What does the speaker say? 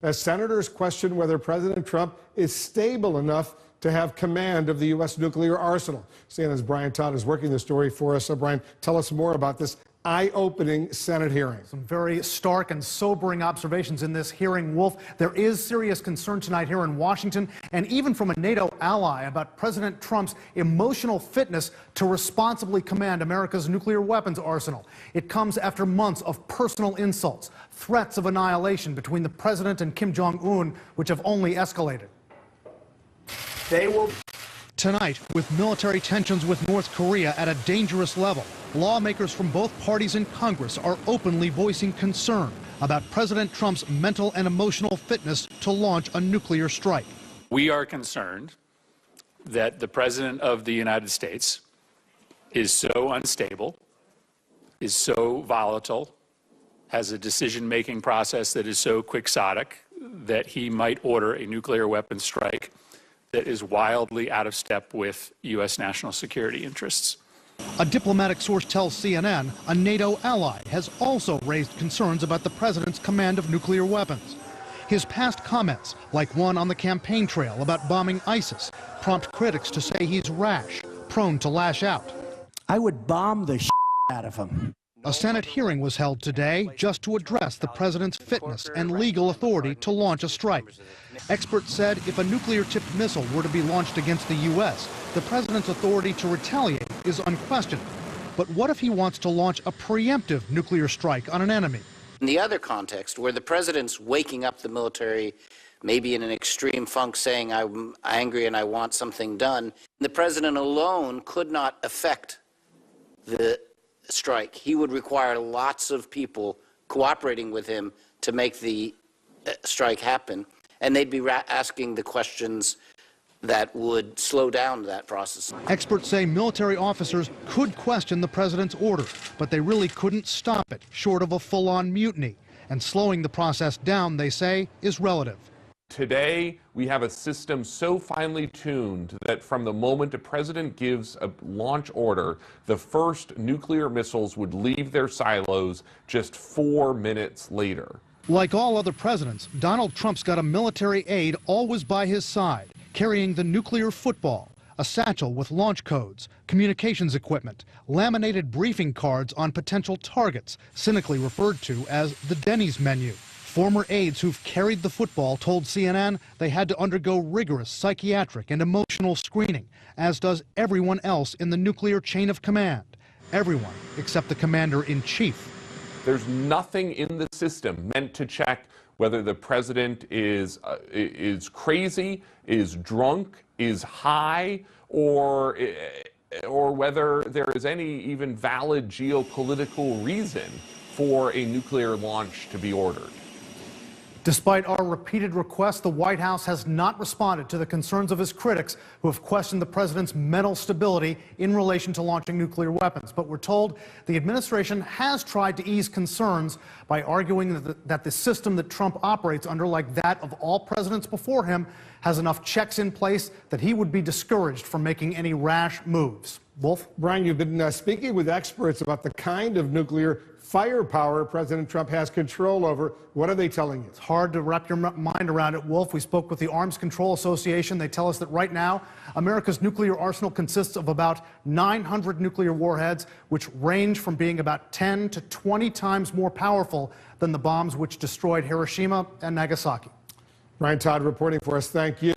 as senators question whether President Trump is stable enough to have command of the U.S. nuclear arsenal. CNN's Brian Todd is working the story for us. So, Brian, tell us more about this eye-opening Senate hearing. Some very stark and sobering observations in this hearing, Wolf. There is serious concern tonight here in Washington, and even from a NATO ally, about President Trump's emotional fitness to responsibly command America's nuclear weapons arsenal. It comes after months of personal insults, threats of annihilation between the president and Kim Jong-un, which have only escalated. Tonight, with military tensions with North Korea at a dangerous level, lawmakers from both parties in Congress are openly voicing concern about President Trump's mental and emotional fitness to launch a nuclear strike. We are concerned that the President of the United States is so unstable, is so volatile, has a decision-making process that is so quixotic that he might order a nuclear weapons strike that is wildly out of step with U.S. national security interests. A diplomatic source tells CNN a NATO ally has also raised concerns about the president's command of nuclear weapons. His past comments, like one on the campaign trail about bombing ISIS, prompt critics to say he's rash, prone to lash out. I would bomb the out of him. A Senate hearing was held today just to address the president's fitness and legal authority to launch a strike. Experts said if a nuclear-tipped missile were to be launched against the U.S., the president's authority to retaliate is unquestioned. But what if he wants to launch a preemptive nuclear strike on an enemy? In the other context, where the president's waking up the military, maybe in an extreme funk, saying, I'm angry and I want something done, the president alone could not affect the strike. He would require lots of people cooperating with him to make the strike happen, and they'd be asking the questions that would slow down that process. Experts say military officers could question the president's order, but they really couldn't stop it, short of a full-on mutiny. And slowing the process down, they say, is relative. Today, we have a system so finely tuned that from the moment a president gives a launch order, the first nuclear missiles would leave their silos just 4 minutes later. Like all other presidents, Donald Trump's got a military aide always by his side, carrying the nuclear football, a satchel with launch codes, communications equipment, laminated briefing cards on potential targets, cynically referred to as the Denny's menu. Former aides who've carried the football told CNN they had to undergo rigorous psychiatric and emotional screening, as does everyone else in the nuclear chain of command. Everyone except the commander-in-chief. There's nothing in the system meant to check whether the president is crazy, is drunk, is high, or whether there is any even valid geopolitical reason for a nuclear launch to be ordered. Despite our repeated requests, the White House has not responded to the concerns of his critics who have questioned the president's mental stability in relation to launching nuclear weapons. But we're told the administration has tried to ease concerns by arguing that the system that Trump operates under, like that of all presidents before him, has enough checks in place that he would be discouraged from making any rash moves. Wolf? Brian, you've been speaking with experts about the kind of nuclear firepower President Trump has control over. What are they telling you? It's hard to wrap your mind around it, Wolf. We spoke with the Arms Control Association. They tell us that right now, America's nuclear arsenal consists of about 900 nuclear warheads, which range from being about 10 to 20 times more powerful than the bombs which destroyed Hiroshima and Nagasaki. Brian Todd reporting for us. Thank you.